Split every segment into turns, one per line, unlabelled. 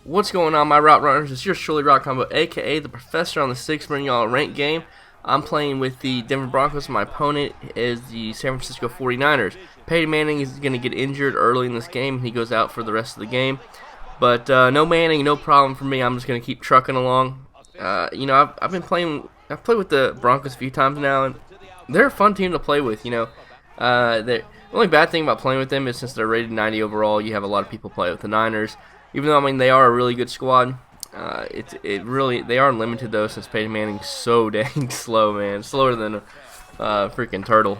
What's going on, my route runners? It's yours truly, Rock Combo, aka the Professor, on the 6 bringing y'all a ranked game. I'm playing with the Denver Broncos. My opponent is the San Francisco 49ers. Peyton Manning is going to get injured early in this game. He goes out for the rest of the game. But no Manning, no problem for me. I'm just going to keep trucking along. I've been playing. I've played with the Broncos a few times now, and they're a fun team to play with. The only bad thing about playing with them is since they're rated 90 overall, you have a lot of people play with the Niners. Even though they are a really good squad, they are limited though, since Peyton Manning's so dang slow, man, slower than a freaking turtle.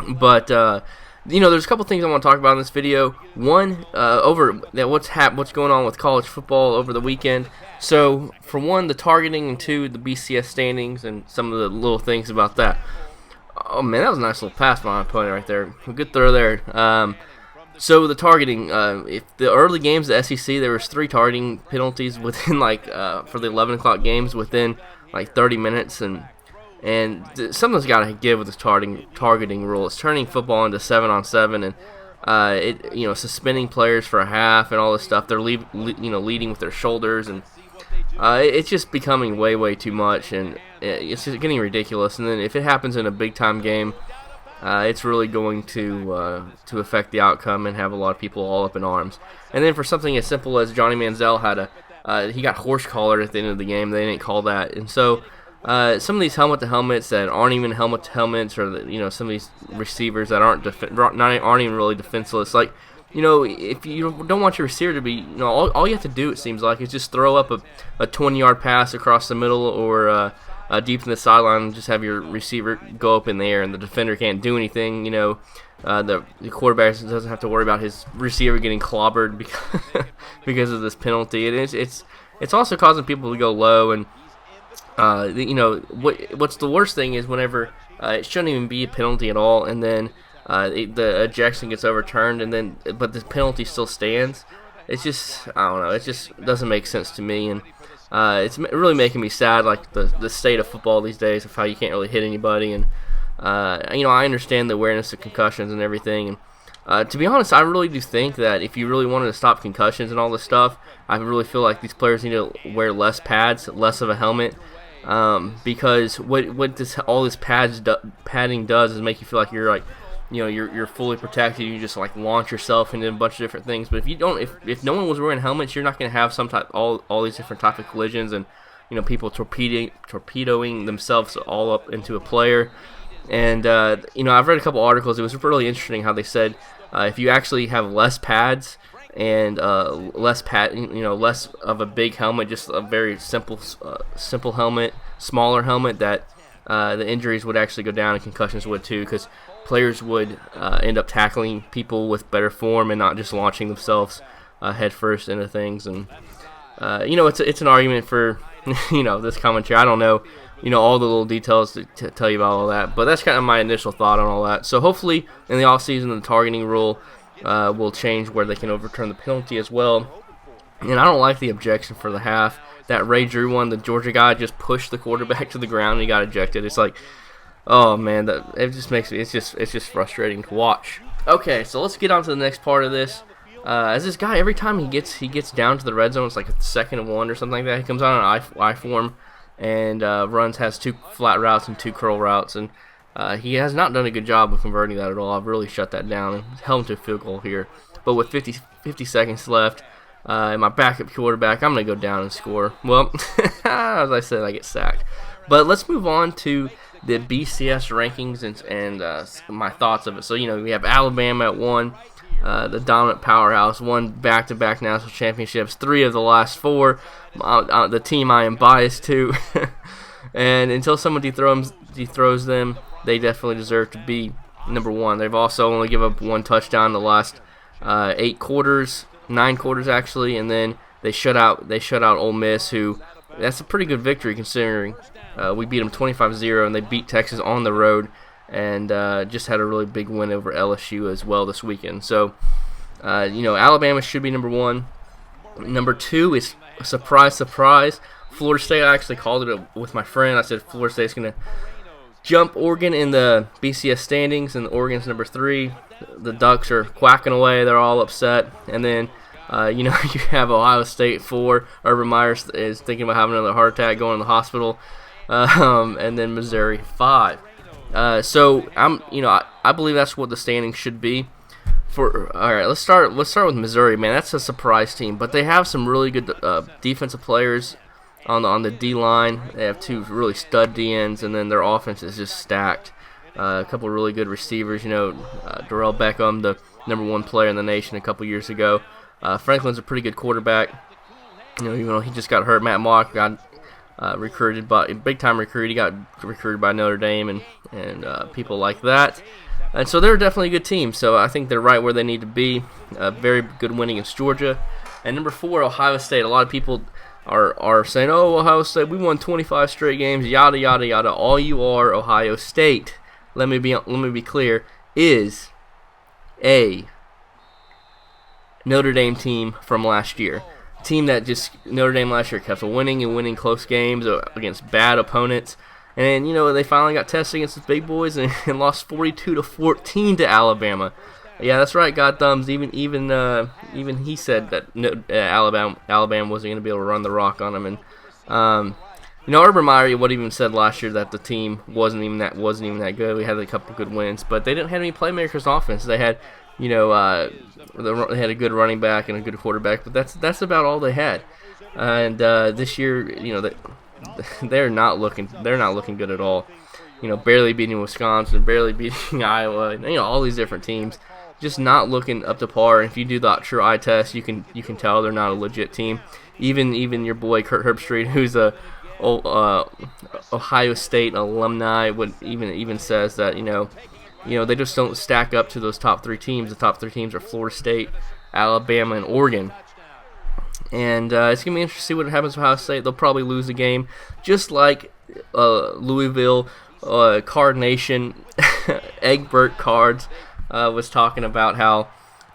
But there's a couple things I want to talk about in this video. One, what's going on with college football over the weekend. So for one, the targeting, and two, the BCS standings and some of the little things about that. Oh man, that was a nice little pass by my opponent right there. Good throw there. So the targeting, if the early games of the SEC, there was 3 targeting penalties within for the 11 o'clock games within 30 minutes, and something's got to give with this targeting rule. It's turning football into 7-on-7, and suspending players for a half and all this stuff. They're leading with their shoulders, and it's just becoming way too much, and it's just getting ridiculous. And then if it happens in a big time game, it's really going to affect the outcome and have a lot of people all up in arms. And then for something as simple as Johnny Manziel he got horse collared at the end of the game. They didn't call that, and so some of these helmet-to-helmets that aren't even helmet-to-helmets, or some of these receivers that aren't even really defenseless. If you don't want your receiver to be, all you have to do, it seems like, is just throw up a 20-yard pass across the middle or deep in the sideline, and just have your receiver go up in the air, and the defender can't do anything. The quarterback doesn't have to worry about his receiver getting clobbered because of this penalty. It's also causing people to go low, and what's the worst thing is whenever it shouldn't even be a penalty at all, and then the ejection gets overturned, but the penalty still stands. It's just, I don't know, it just doesn't make sense to me, and it's really making me sad, the state of football these days, of how you can't really hit anybody. And I understand the awareness of concussions and everything, and to be honest, I really do think that if you really wanted to stop concussions and all this stuff, I really feel like these players need to wear less pads, less of a helmet, because what all this padding does is make you feel like you're you're fully protected. You just launch yourself into a bunch of different things. But if you don't, if no one was wearing helmets, you're not going to have all these different type of collisions, and people torpedoing themselves all up into a player. And I've read a couple articles. It was really interesting how they said if you actually have less pads and less of a big helmet, just a very simple helmet, smaller helmet, that the injuries would actually go down and concussions would too, because players would end up tackling people with better form and not just launching themselves head first into things. And it's an argument for this commentary. I don't know all the little details to tell you about all that, but that's kind of my initial thought on all that. So hopefully in the offseason, the targeting rule will change where they can overturn the penalty as well. And I don't like the objection for the half. That Ray Drew one, the Georgia guy just pushed the quarterback to the ground and he got ejected. It's like, oh man, it just makes me. It's just frustrating to watch. Okay, so let's get on to the next part of this. As this guy, every time he gets down to the red zone, it's like a 2nd and 1 or something like that. He comes on an I form and has 2 flat routes and 2 curl routes, and he has not done a good job of converting that at all. I've really shut that down and held him to a field goal here. But with 50 seconds left, and my backup quarterback, I'm gonna go down and score. Well, as I said, I get sacked. But let's move on to the BCS rankings and my thoughts of it. So, we have Alabama at 1, the dominant powerhouse, won back-to-back national championships, 3 of the last 4, the team I am biased to. And until someone dethrows them, they definitely deserve to be number 1. They've also only given up 1 touchdown in the last 9 quarters actually, and then they shut out Ole Miss, who, that's a pretty good victory considering we beat them 25-0, and they beat Texas on the road, and just had a really big win over LSU as well this weekend. So, Alabama should be number 1. Number 2 is, surprise, Florida State. I actually called it with my friend. I said Florida State's going to jump Oregon in the BCS standings, and Oregon's number 3. The Ducks are quacking away. They're all upset. And then You know, you have Ohio State 4. Urban Meyer is thinking about having another heart attack, going to the hospital, and then Missouri 5. So I believe that's what the standings should be. All right, let's start with Missouri. Man, that's a surprise team, but they have some really good defensive players on the D line. They have 2 really stud DNs, and then their offense is just stacked. A couple of really good receivers. You know, Darrell Beckham, the #1 player in the nation a couple years ago. Franklin's a pretty good quarterback. You know, even though he just got hurt, Matt Mock got recruited by big time recruit. He got recruited by Notre Dame and people like that. And so they're definitely a good team. So I think they're right where they need to be. Very good win against Georgia. And number 4, Ohio State. A lot of people are saying, "Oh, Ohio State, we won 25 straight games." Yada yada yada. All you are, Ohio State. Let me be clear. Is a Notre Dame team from last year. Team that just Notre Dame last year kept winning and winning close games against bad opponents. And, you know, they finally got tested against the big boys and lost 42-14 to Alabama. Yeah, that's right, God thumbs. Even he said that Alabama wasn't going to be able to run the rock on them. And you know, Urban Meyer would even said last year that the team wasn't even that good. We had a couple good wins, but they didn't have any playmakers on offense. They had, you know, they had a good running back and a good quarterback, but that's about all they had. And this year, you know, they're not looking good at all. You know, barely beating Wisconsin, barely beating Iowa, you know, all these different teams, just not looking up to par. And if you do the true eye test, you can tell they're not a legit team. Even your boy Kurt Herbstreit, who's a Ohio State alumni, would even says that you know they just don't stack up to those top 3 teams. The top 3 teams are Florida State, Alabama, and Oregon. And it's going to be interesting to see what happens with Ohio State. They'll probably lose the game, just like Louisville, Card Nation, Egbert Cards was talking about how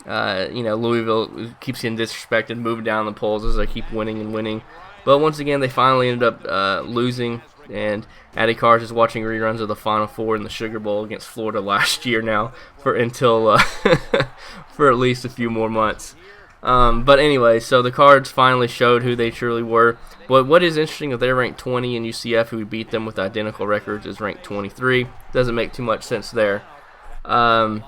Louisville keeps getting disrespected, moving down the polls as they keep winning and winning. But once again, they finally ended up losing, and Addy Cards is watching reruns of the Final Four in the Sugar Bowl against Florida last year now until for at least a few more months. But anyway, so the Cards finally showed who they truly were. But what is interesting is they're ranked 20, and UCF, who beat them with identical records, is ranked 23. Doesn't make too much sense there. And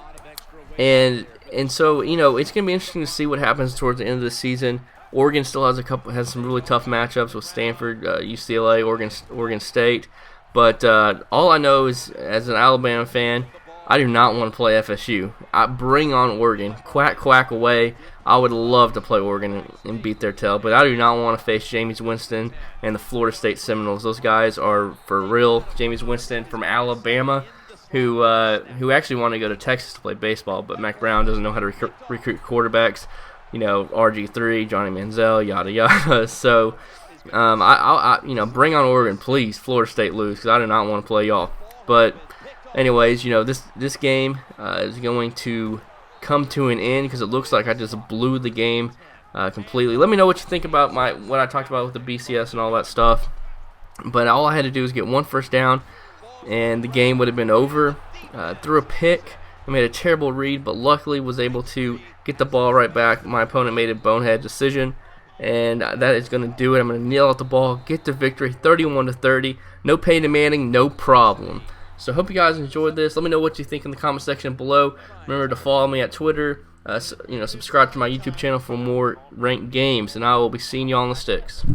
so, you know, it's going to be interesting to see what happens towards the end of the season. Oregon still has some really tough matchups with Stanford, UCLA, Oregon State. But all I know is, as an Alabama fan, I do not want to play FSU. I bring on Oregon. Quack, quack away. I would love to play Oregon and beat their tail, but I do not want to face Jameis Winston and the Florida State Seminoles. Those guys are for real. Jameis Winston from Alabama, who actually want to go to Texas to play baseball, but Mac Brown doesn't know how to recruit quarterbacks. You know, RG3, Johnny Manziel, yada yada. So, I bring on Oregon, please. Florida State lose, because I do not want to play y'all. But anyways, you know, this game is going to come to an end because it looks like I just blew the game completely. Let me know what you think about what I talked about with the BCS and all that stuff. But all I had to do was get one first down, and the game would have been over. Threw a pick. I made a terrible read, but luckily was able to get the ball right back. My opponent made a bonehead decision, and that is going to do it. I'm going to kneel out the ball, get the victory, 31-30. No Peyton Manning, no problem. So I hope you guys enjoyed this. Let me know what you think in the comment section below. Remember to follow me at Twitter. Subscribe to my YouTube channel for more ranked games, and I will be seeing you on the sticks.